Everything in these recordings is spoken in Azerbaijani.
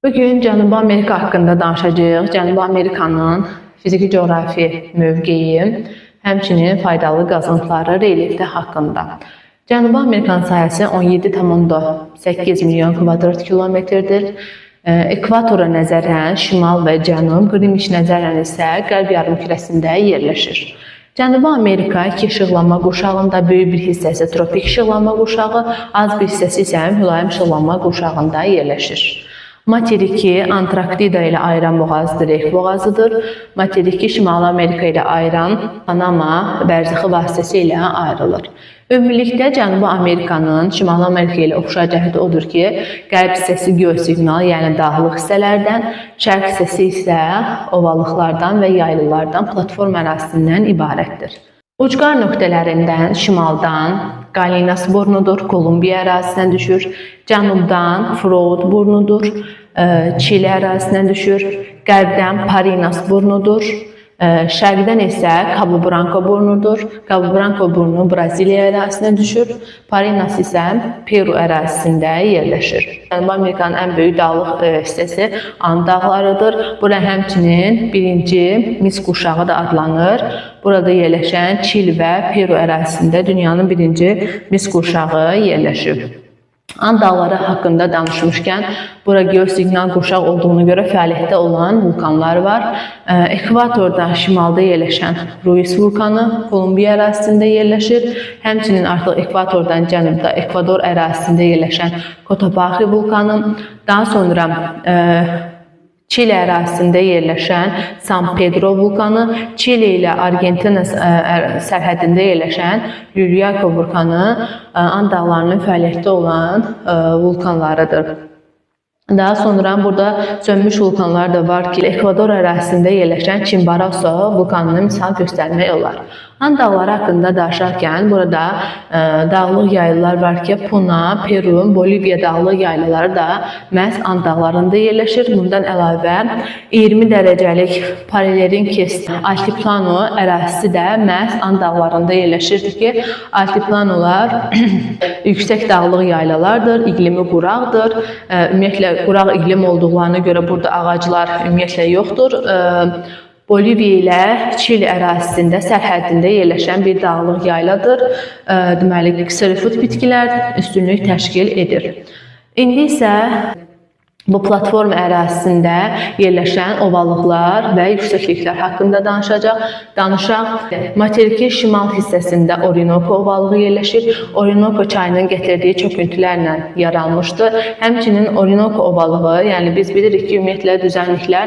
Bugün Cənubi Amerika haqqında danışacağıq. Cənubi Amerikanın fiziki coğrafi mövqeyi, həmçinin faydalı qazıntıları, relyefi haqqında. Cənubi Amerikanın sahəsi 17,8 milyon kvadrat kilometrdir. Ekvatora nəzərən şimal və cənub, Qrinviç nəzərən isə qərb yarımkürəsində yerləşir. Cənubi Amerika iki işıqlanma qurşağında, böyük bir hissəsi tropik işıqlanma qurşağı, az bir hissəsi isə mülayim işıqlanma qurşağında yerləşir. Materiki Antarktida ilə ayıran boğaz Drake boğazıdır. Materiki Şimali Amerika ilə ayıran Panama bərzəxi vasitəsilə ayrılır. Ümumilikdə Cənubi Amerikanın Şimali Amerika ilə oxşar cəhəti odur ki, qərb hissəsi geosiqnal, yəni dağlıq hissələrdən, şərq hissəsi isə ovalıqlardan və yaylılardan, platform ərazisindən ibarətdir. Ucqar nöqtələrindən şimaldan Galinas burnudur, Kolumbiya ərazisindən düşür. Cənubdan Fraude burnudur, Çili ərazisindən düşür. Qərbdən Parinas burnudur. Şərqdən isə Cabo Branco burnudur. Cabo Branco burnu Braziliya ərazisindən düşür. Parinas isə Peru ərazisində yerləşir. Cənubi Amerikanın ən böyük dağlıq hissəsi And dağlarıdır. Bura həmçinin birinci mis qurşağı da adlanır. Burada yerləşən Çili və Peru ərazisində dünyanın birinci mis qurşağı yerləşir. And dağları haqqında danışmışkən, bura geosiqnal qurşaq olduğuna görə fəaliyyətdə olan vulkanlar var. Ekvatorda şimalda yerləşən Ruiz vulkanı Kolumbiya ərazisində yerləşir. Həmçinin artıq ekvatordan cənubda Ekvador ərazisində yerləşən Cotopaxi vulkanı. Daha sonra Çili ərazisində yerləşən San Pedro vulkanı, Çili ilə Argentina sərhədində yerləşən Liliaco vulkanı And dağlarının fəaliyyətdə olan vulkanlarıdır. Daha sonra burada sönmüş vulkanlar da var ki, Ekvador ərazisində yerləşən Chimborazo vulkanını misal göstərmək olar. And dağları haqqında danışarkən burada dağlıq yaylalar var ki, Puna, Peru, Boliviya dağlıq yaylaları da məhz And dağlarında yerləşir. Bundan əlavə 20 dərəcəlik paralerin kesti altiplano ərazisi də məhz And dağlarında yerləşirdir ki, altiplanolar yüksək dağlıq yaylalardır, iqlimi quraqdır. Ümumiyyətlə quraq iqlim olduqlarına görə burada ağaclar ümumiyyətlə yoxdur. Boliviya ilə Çili ərazisində, sərhədində yerləşən bir dağlıq yayladır. Deməli, kserofoot bitkilər üstünlük təşkil edir. İndi isə bu platform ərazisində yerləşən ovalıqlar və yüksəkliklər haqqında danışaq. Materikin şimal hissəsində Orinoco ovalığı yerləşir. Orinoco çayının gətirdiyi çöküntülərlə yaranmışdır. Həmçinin Orinoco ovalığı, yəni biz bilirik ki, ümumiyyətlə düzənliklər,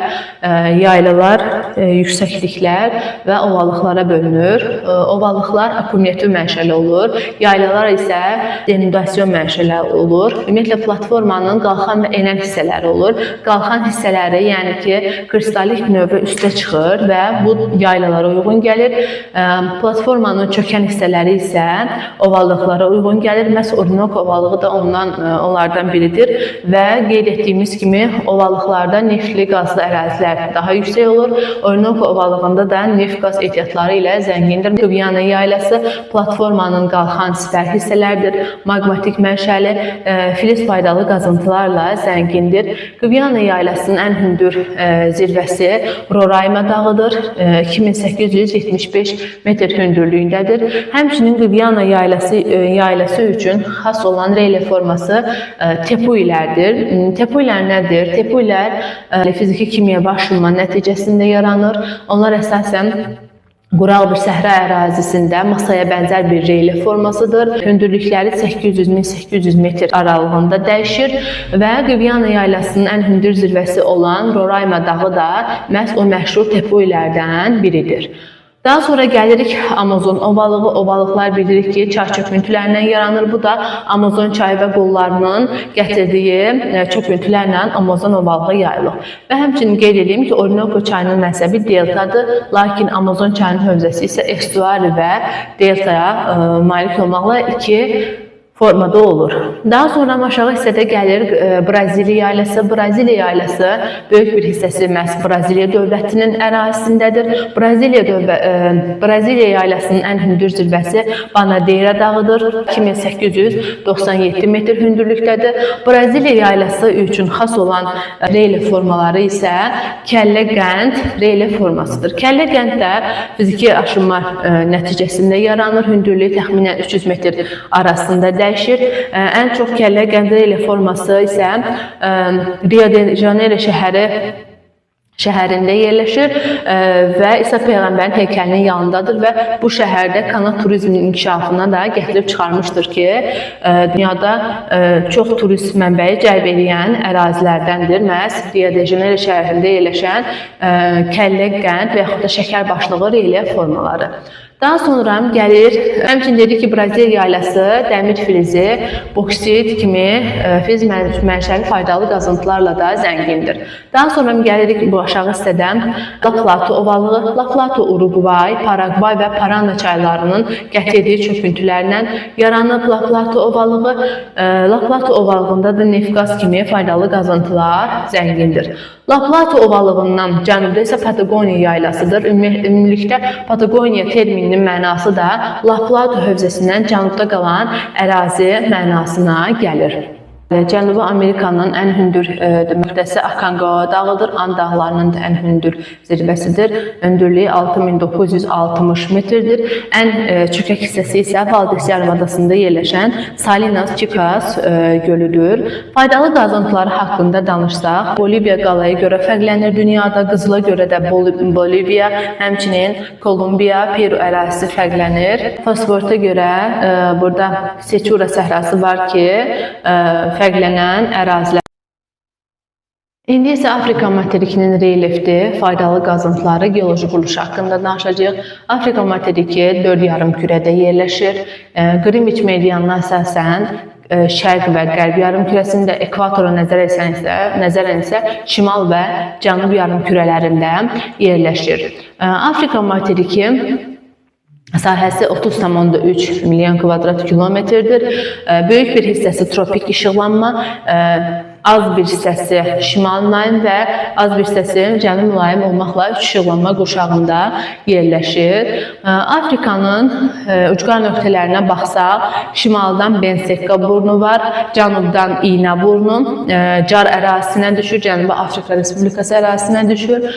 yaylalar, yüksəkliklər və ovalıqlara bölünür. Ovalıqlar akkumulyativ mənşəli olur. Yaylalar isə denudasyon mənşəli olur. Ümumiyyətlə platformanın qalxan və enən hissələri olur. Qalxan hissələri, yəni ki, kristalik növü üstə çıxır və bu yaylalara uyğun gəlir. Platformanın çökən hissələri isə ovalıqlara uyğun gəlir. Məhz Orinoco ovalığı da onlardan biridir və qeyd etdiyimiz kimi ovalıqlarda neftli qazlı ərazilər daha yüksək olur. Orinoco ovalığında da neft qaz ehtiyatları ilə zəngindir. Guiana yaylası platformanın qalxan sipər hissələridir. Magmatik mənşəli, filiz faydalı qazıntılarla zəngindir. Guiana yaylasının ən hündür zirvəsi Roraima dağıdır. 2875 metr hündürlüyündədir. Həmçinin Guiana yaylası üçün xas olan relye forması tepuilərdir. Tepuilər nədir? Tepuilər fiziki kimya başlama nəticəsində yaranır. Onlar əsasən quraq bir səhra ərazisində masaya bənzər bir relye formasıdır. Hündürlükləri 800-1800 metr aralığında dəyişir və Guiana yaylasının ən hündür zirvəsi olan Roraima dağı da məhz o məşhur tepuilərdən biridir. Daha sonra gəlirik Amazon ovalığı. Ovalıqlar bilirik ki, çay çöküntülərindən yaranır. Bu da Amazon çayı və qollarının gətirdiyi çöküntülərlə Amazon ovalığı yayılır. Və həmçinin qeyd edeyim ki, Orinoco çayının mənsəbi deltadır. Lakin Amazon çayının hövzəsi isə estuari və deltaya malik olmaqla iki formada olur. Daha sonra aşağı hissədə gəlir Braziliya yaylısı. Braziliya yaylısı böyük bir hissəsi məhz Braziliya dövlətinin ərazisindədir. Braziliya yaylasının ən hündür zirvəsi Banadeira dağıdır. 2897 metr hündürlükdədir. Braziliya yaylası üçün xas olan relief formaları isə kəllə qənd relief formasıdır. Kəllə qənd də fiziki aşınma nəticəsində yaranır. Hündürlüyü təxminən 300 metr arasında dəyişir. Ən çox kəllə qənd relief forması isə Rio de Janeiro şəhərində yerləşir və İsa Peyğəmbərin heykəlinin yanındadır və bu şəhərdə kanal turizminin inkişafına da gətirib çıxarmışdır ki, dünyada çox turist mənbəyi cəlb edən ərazilərdəndir. Məhz Rio de Janeiro şəhərində yerləşən kəllə qənd və yaxud da şəkər başlığı relief formaları. Daha sonra gəlir, həmçinin dedik ki, Braziliya yaylısı dəmir filizi, boksit kimi filiz mənşəli faydalı qazıntılarla da zəngindir. Daha sonra gəlirik bu aşağı hissədən La Plata ovalığı. La Plata Uruguay, Paragvay və Parana çaylarının gətirdiyi çöküntülərlə yaranıb La Plata ovalığı. La Plata ovalığında da neft qaz kimi faydalı qazıntılar zəngindir. La Plata ovalığından cənubda isə Patagoniya yaylasıdır. Ümumilikdə Patagoniya termininin mənası da La Plata hövzəsindən cənubda qalan ərazi mənasına gəlir. Cənubi Amerikanın ən hündür nöqtəsi Aconcagua dağıdır. And dağlarının da ən hündür zirvəsidir. Hündürlüyü 6960 metrdir. Ən çökək hissəsi isə Valdes yarımadasında yerləşən Salinas Chicas gölüdür. Faydalı qazıntıları haqqında danışsaq, Boliviya qalaya görə fərqlənir dünyada. Qızıla görə də Boliviya, həmçinin Kolumbiya, Peru ərazisi fərqlənir. Fosforita görə burada Sechura səhrası var ki, fərqlənən ərazilər. İndi isə Afrika materikinin relifti, faydalı qazıntıları, geoloji quruluşu haqqında danışacağıq. Afrika materiki 4 yarımkürədə yerləşir. Qrinviç meridianına əsasən şərq və qərb yarımkürəsində, ekvatora nəzərən isə şimal və cənub yarımkürələrində yerləşir. Afrika materiki sahəsi 30,3 milyon kvadrat kilometrdir. Böyük bir hissəsi tropik işıqlanma, az bir hissəsi şimal mülayim və az bir hissəsi cənub mülayim olmaqla üç işıqlanma qurşağında yerləşir. Afrikanın ucqar nöqtələrinə baxsaq, şimaldan Bensekka burnu var, cənubdan İğnə burnu, Car ərazisinə düşür, Cənubi Afrika Respublikası ərazisinə düşür.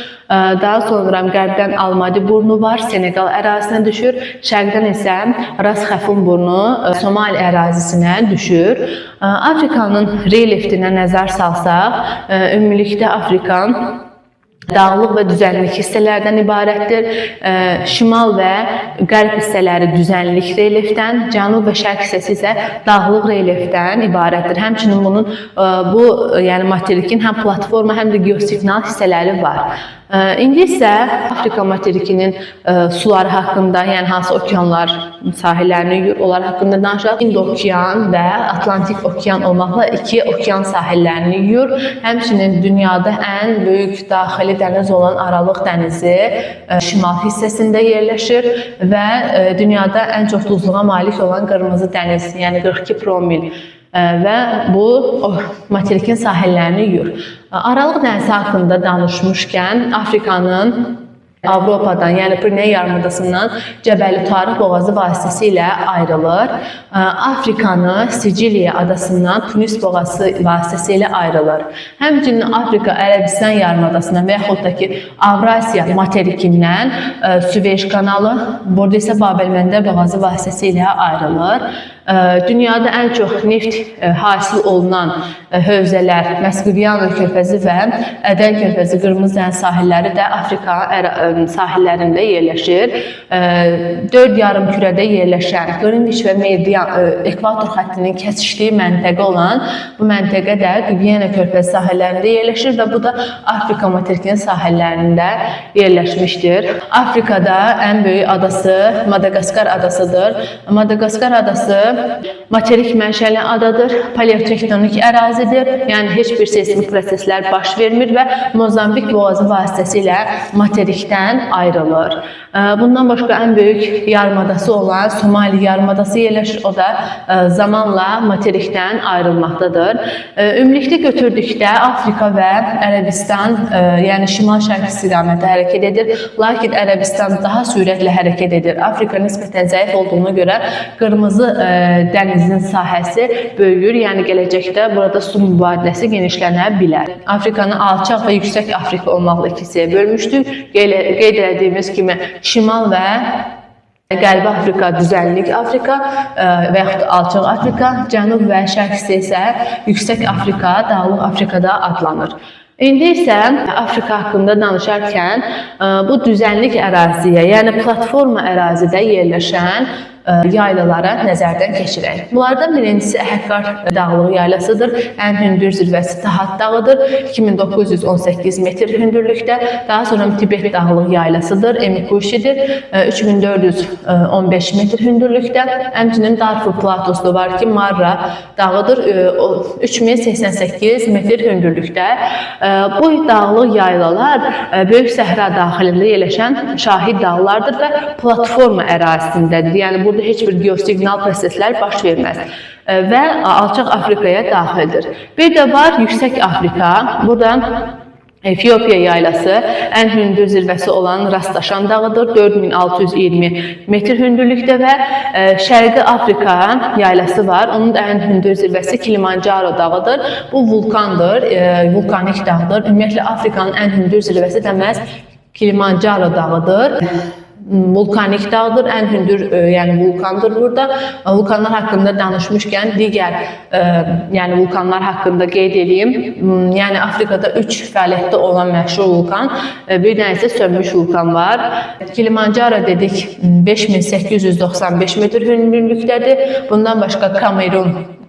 Daha sonra qərbdən Almadi burnu var, Senegal ərazisinə düşür. Şərqdən isə Ras Xəfun burnu Somali ərazisinə düşür. Afrikanın reliftinə nəzər salsaq, ümumilikdə Afrikan dağlıq və düzənlik hissələrdən ibarətdir. Şimal və qərb hissələri düzənlik reliefdən, cənub və şərq hissəsi isə dağlıq reliefdən ibarətdir. Həmçinin bunun yəni materikin həm platforma, həm də geosignal hissələri var. İndi isə Afrika materikinin suları haqqında, yəni hansı okeanlar sahillərini yuyur, onlar haqqında danışaq. Hind okean və Atlantik okean olmaqla iki okean sahillərini yuyur. Həmçinin dünyada ən böyük daxili dəniz olan Aralıq dənizi şimal hissəsində yerləşir və dünyada ən çox duzluğa malik olan Qırmızı dəniz, yəni 42 promil və bu materikin sahillərini yuyur. Aralıq dənizi haqqında danışmışkən Afrikanın Avropadan, yəni Pireneya yarımadasından Cəbəli Tarıq boğazı vasitəsilə ayrılır. Afrikanı Siciliya adasından Tunis boğazı vasitəsilə ayrılır. Həmçinin Afrika Ərəbistan yarımadasından və yaxud da ki Avrasiya materikindən Süveyş kanalı, burada isə Bab-el-Məndəb boğazı vasitəsilə ayrılır. Dünyada ən çox neft hasil olunan hövzələr Məsküviyano körfəzi və Ədəl körfəzi, Qırmızı dəniz sahilləri də Afrika sahillərində yerləşir. 4 yarımkürədə yerləşən Qrinviç və Meridian ekvator xəttinin kəsişdiyi məntəqə olan bu məntəqə də Qviyana körfəzi sahillərində yerləşir və bu da Afrika materikinin sahillərində yerləşmişdir. Afrikada ən böyük adası Madagaskar adasıdır. Madagaskar adası materik mənşəli adadır, paleotektonik ərazidir, yəni heç bir seismik proseslər baş vermir və Mozambik boğazı vasitəsilə materikdən materikdən ayrılır. Bundan başqa ən böyük yarımadası olan Somali yarımadası yerləşir. O da zamanla materikdən ayrılmaqdadır. Ümumilikdə götürdükdə Afrika və Ərəbistan, yəni şimal-şərq istiqamətdə hərəkət edir. Lakin Ərəbistan daha sürətlə hərəkət edir. Afrika nisbətən zəif olduğuna görə Qırmızı dənizin sahəsi böyüyür. Yəni gələcəkdə burada su mübadiləsi genişlənə bilər. Afrikanı alçaq və yüksək Afrika olmaqla iki hissəyə bölmüşdük. Qeyd etdiyimiz kimi Şimal və Qərbi Afrika, düzənlik Afrika və yaxud alçaq Afrika, Cənub və Şərq hissə isə yüksək Afrika, Dağlıq Afrikada adlanır. İndi isə Afrika haqqında danışarkən bu düzənlik əraziyə, yəni platforma ərazidə yerləşən yaylalara nəzərdən keçirək. Bunlardan birincisi Əhəqqar dağlığı yaylasıdır. Ən hündür zirvəsi Tahat dağıdır. 2918 metr hündürlükdə. Daha sonra Tibet dağlığı yaylasıdır. Emikuşidir. 3415 metr hündürlükdə. Həmçinin Darfur platosu var ki, Marra dağıdır. 3088 metr hündürlükdə. Bu dağlıq yaylalar Böyük Səhra daxilində yerləşən şahid dağlardır və platforma ərazisindədir. Yəni burada heç bir geosignal proseslər baş verməz və alçaq Afrikaya daxildir. Bir də var yüksək Afrika. Buradan Efiopiya yaylası ən hündür zirvəsi olan Rastlaşan dağıdır. 4620 metr hündürlükdə və Şərqi Afrika yaylası var. Onun da ən hündür zirvəsi Kilimanjaro dağıdır. Bu vulkandır, vulkanik dağdır. Ümumiyyətlə Afrikanın ən hündür zirvəsi də məhz Kilimanjaro dağıdır. Vulkanik dağdır, ən hündür yəni vulkandır burada. Vulkanlar haqqında danışmışkən digər yəni vulkanlar haqqında qeyd edeyim. Yəni Afrikada 3 fəaliyyətdə olan məşhur vulkan, bir dənə isə sönmüş vulkan var. Kilimanjaro dedik 5895 metr hündürlükdədir. Bundan başqa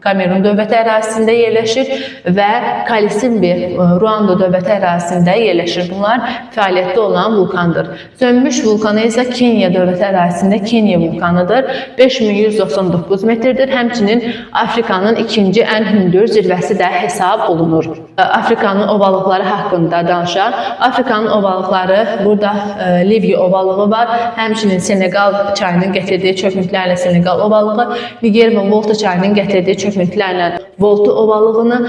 Kamerun dövləti ərazisində yerləşir və Kalisimbi Ruanda dövləti ərazisində yerləşir. Bunlar fəaliyyətdə olan vulkandır. Sönmüş vulkanı isə Kenya dövləti ərazisində Kenya vulkanıdır. 5199 metrdir. Həmçinin Afrikanın ikinci ən hündür zirvəsi də hesab olunur. Afrikanın ovalıqları haqqında danışaq. Afrikanın ovalıqları, burada Livya ovalığı var. Həmçinin Senegal çayının gətirdiyi çöküntülərlə Senegal ovalığı, Niger və Volta çayının gətirdiyi çöküntülərlə Volta ovalığını,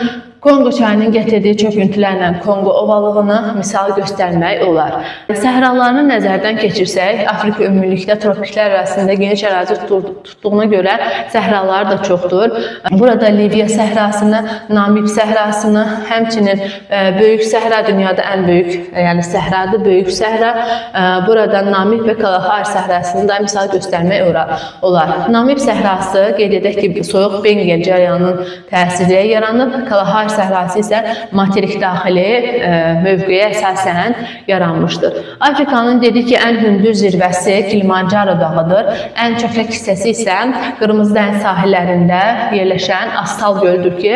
Kongo çayının gətirdiyi çöküntülərlə Kongo ovalığını misal göstərmək olar. Səhralarını nəzərdən keçirsək, Afrika ümumilikdə tropiklər arasında geniş ərazi tutduğuna görə səhralar da çoxdur. Burada Livya səhrasını, Namib səhrasını, həmçinin Böyük Səhra dünyada ən böyük, yəni səhradır, Böyük Səhra. Burada Namib və Kalahari səhrasını da misal göstərmək olar. Namib səhrası qeyd edək ki, soyuq Bengal cərəyanının təsiri yaranıb. Kalahari səhrası isə materik daxili mövqeyə əsasən yaranmışdır. Afrikanın dedik ki, ən hündür zirvəsi Kilimanjaro dağıdır. Ən çökək hissəsi isə Qırmızı dəniz sahillərində yerləşən Astal gölüdür ki,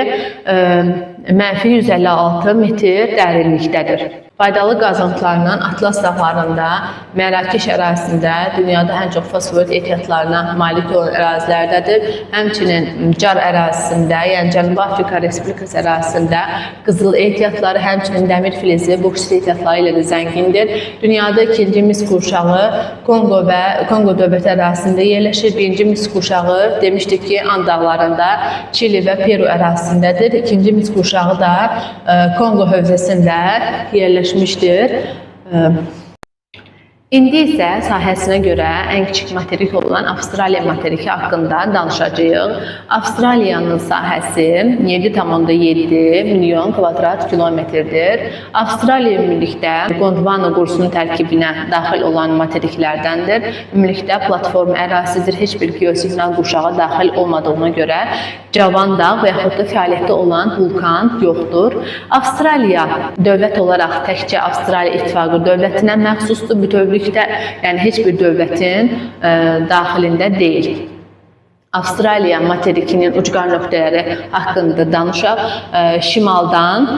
mənfi 156 metr dərinlikdədir. Faydalı qazıntılarından Atlas dağlarında, Mərakeş ərazisində dünyada ən çox fosforit ehtiyatlarına malik olan ərazilərdədir. Həmçinin Car ərazisində, yəni Cənubi Afrika Respublikası ərazisində qızıl ehtiyatları, həmçinin dəmir filizi, boksit ehtiyatları ilə də zəngindir. Dünyada ikinci mis qurşağı Kongo və Kongo dövləti ərazisində yerləşir. Birinci mis qurşağı demişdik ki, And dağlarında, Çili və Peru ərazisindədir. İkinci mis qurşağı da Kongo hövzəsində yerləşir. İndi isə sahəsinə görə ən kiçik materik olan Avstraliya materiki haqqında danışacağıq. Avstraliyanın sahəsi 7,7 milyon kvadrat kilometrdir. Avstraliya ümumilikdə Gondwana qurusunun tərkibinə daxil olan materiklərdəndir. Ümumilikdə platform ərazisidir, heç bir geosignal qurşağı daxil olmadığına görə cavan dağ və yaxud da fəaliyyətdə olan vulkan yoxdur. Avstraliya dövlət olaraq təkcə Avstraliya İttifaqı dövlətinə məxsusdur. Bütövlükdə, yəni heç bir dövlətin daxilində deyil. Avstraliya materikinin ucqar nöqtələri haqqında danışaq. Şimaldan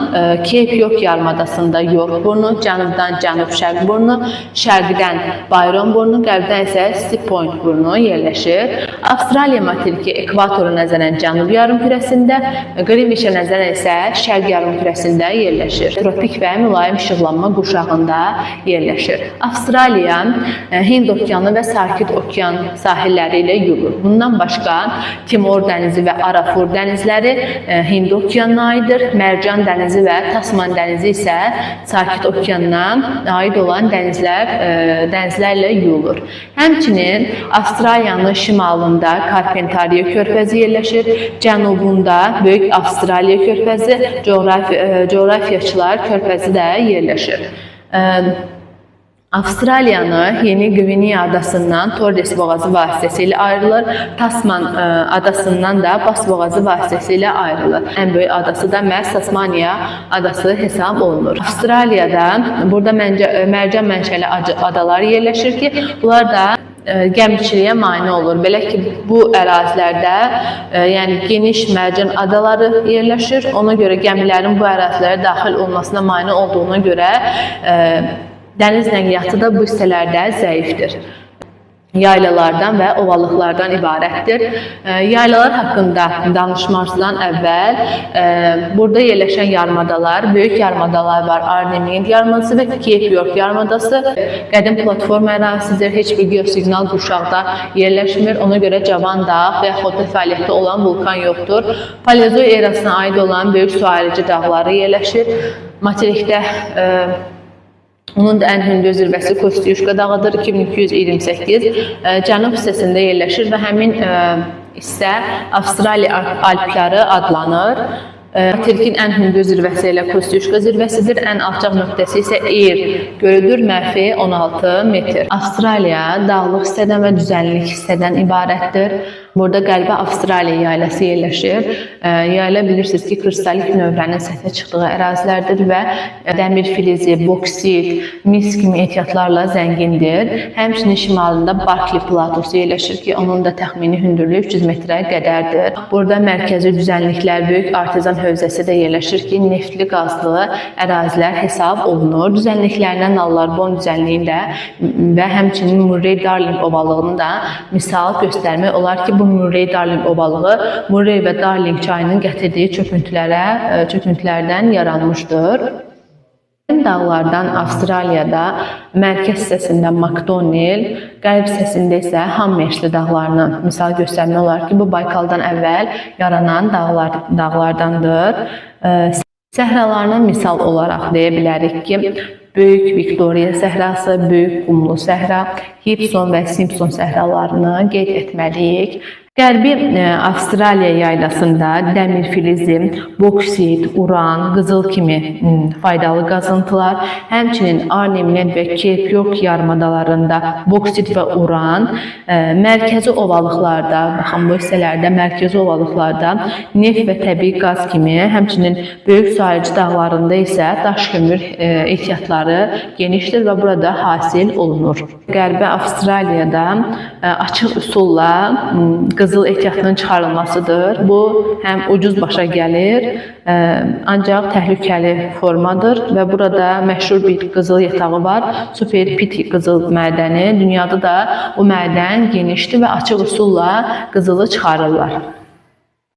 Cape York yarımadasında York burnu, cənubdan cənub-şərq burnu, şərqdən Byron burnu, qərbdən isə Steep Point burnu yerləşir. Avstraliya materiki ekvatoru nəzərən cənub yarımkürəsində, Greenwichə nəzərən isə şərq yarımkürəsində yerləşir. Tropik və mülayim işıqlanma qurşağında yerləşir. Avstraliya Hind okeanı və Sakit okean sahilləri ilə yürür. Bundan başqa Timor dənizi və Arafur dənizləri Hind okeanına aiddir. Mərcan dənizi və Tasman dənizi isə Sakit okeanına aid olan dənizlərlə yuyulur. Həmçinin Avstraliyanın şimalında Carpentaria körfəzi yerləşir. Cənubunda Böyük Avstraliya körfəzi, coğrafiyaçılar körfəzi də yerləşir. Avstraliyanı Yeni Qvineya adasından Torres boğazı vasitəsilə ayrılır. Tasman adasından da Bass boğazı vasitəsilə ayrılır. Ən böyük adası da məhz Tasmaniya adası hesab olunur. Avstraliyada burada mərcan mənşəli adalar yerləşir ki, bunlar da gəmiçiliyə mane olur. Belə ki, bu ərazilərdə yəni geniş mərcan adaları yerləşir. Ona görə gəmilərin bu ərazilərə daxil olmasına mane olduğuna görə dəniz nəqliyyatı da bu hissələrdə zəifdir. Yaylalardan və ovalıqlardan ibarətdir. Yaylalar haqqında danışmazdan əvvəl burada yerləşən yarımadalar, böyük yarımadalar var. Arnhem yarımadası və Cape York yarımadası qədim platform ərazisidir. Heç bir geosiqnal qurşaqda yerləşmir. Ona görə cavan dağ və yaxud da fəaliyyətdə olan vulkan yoxdur. Paleozoy erasına aid olan böyük su ayırıcı dağları yerləşir. Materikdə onun da ən hündür zirvəsi Kostiyushka dağıdır, 2228. Cənub hissəsində yerləşir və həmin hissə Avstraliya Alpləri adlanır. Materikin ən hündür zirvəsi ilə Kostiyushka zirvəsidir. Ən alçaq nöqtəsi isə Eyre gölüdür, mərfi 16 metr. Avstraliya dağlıq hissədən və düzənlik hissədən ibarətdir. Burada Qərbi Avstraliya yaylası yerləşir. Yayla bilirsiniz ki, kristallik növrənin səthə çıxdığı ərazilərdir və dəmir filizi, boksit, mis kimi ehtiyatlarla zəngindir. Həmçinin şimalında Barkley platosu yerləşir ki, onun da təxmini hündürlüyü 300 metrə qədərdir. Burada mərkəzi düzənliklər, böyük artezan hövzəsi də yerləşir ki, neftli qazlı ərazilər hesab olunur. Düzənliklərindən Nallarbon düzənliyində və həmçinin Murray-Darling ovalığını da misal göstərmək olar ki, bu Murray-Darling ovalığı Murray və Darling çayının gətirdiyi çöküntülərdən yaranmışdır. Dağlardan Avstraliyada mərkəz hissəsində McDonnell, qərb hissəsində isə Hammersli dağlarını misal göstərmək olar ki, bu Baykaldan əvvəl yaranan dağlardandır. Səhralarına misal olaraq deyə bilərik ki, Böyük Viktoriya səhrası, Böyük Qumlu səhra, Gibson və Simpson səhralarını qeyd etməliyik. Qərbi Avstraliya yaylasında dəmir filizi, boksit, uran, qızıl kimi faydalı qazıntılar, həmçinin Arnhem və Cape York yarımadalarında boksit və uran, mərkəzi ovalıqlarda, baxın bu hissələrdə mərkəzi ovalıqlarda neft və təbii qaz kimi, həmçinin böyük sayıcı dağlarında isə daş kömür ehtiyatları genişdir və burada hasil olunur. Qərbi Avstraliyada açıq üsulla qızıl ehtiyatının çıxarılmasıdır. Bu həm ucuz başa gəlir, ancaq təhlükəli formadır və burada məşhur bir qızıl yatağı var. Super Pit qızıl mədəni. Dünyada da o mədən genişdir və açıq üsulla qızılı çıxarırlar.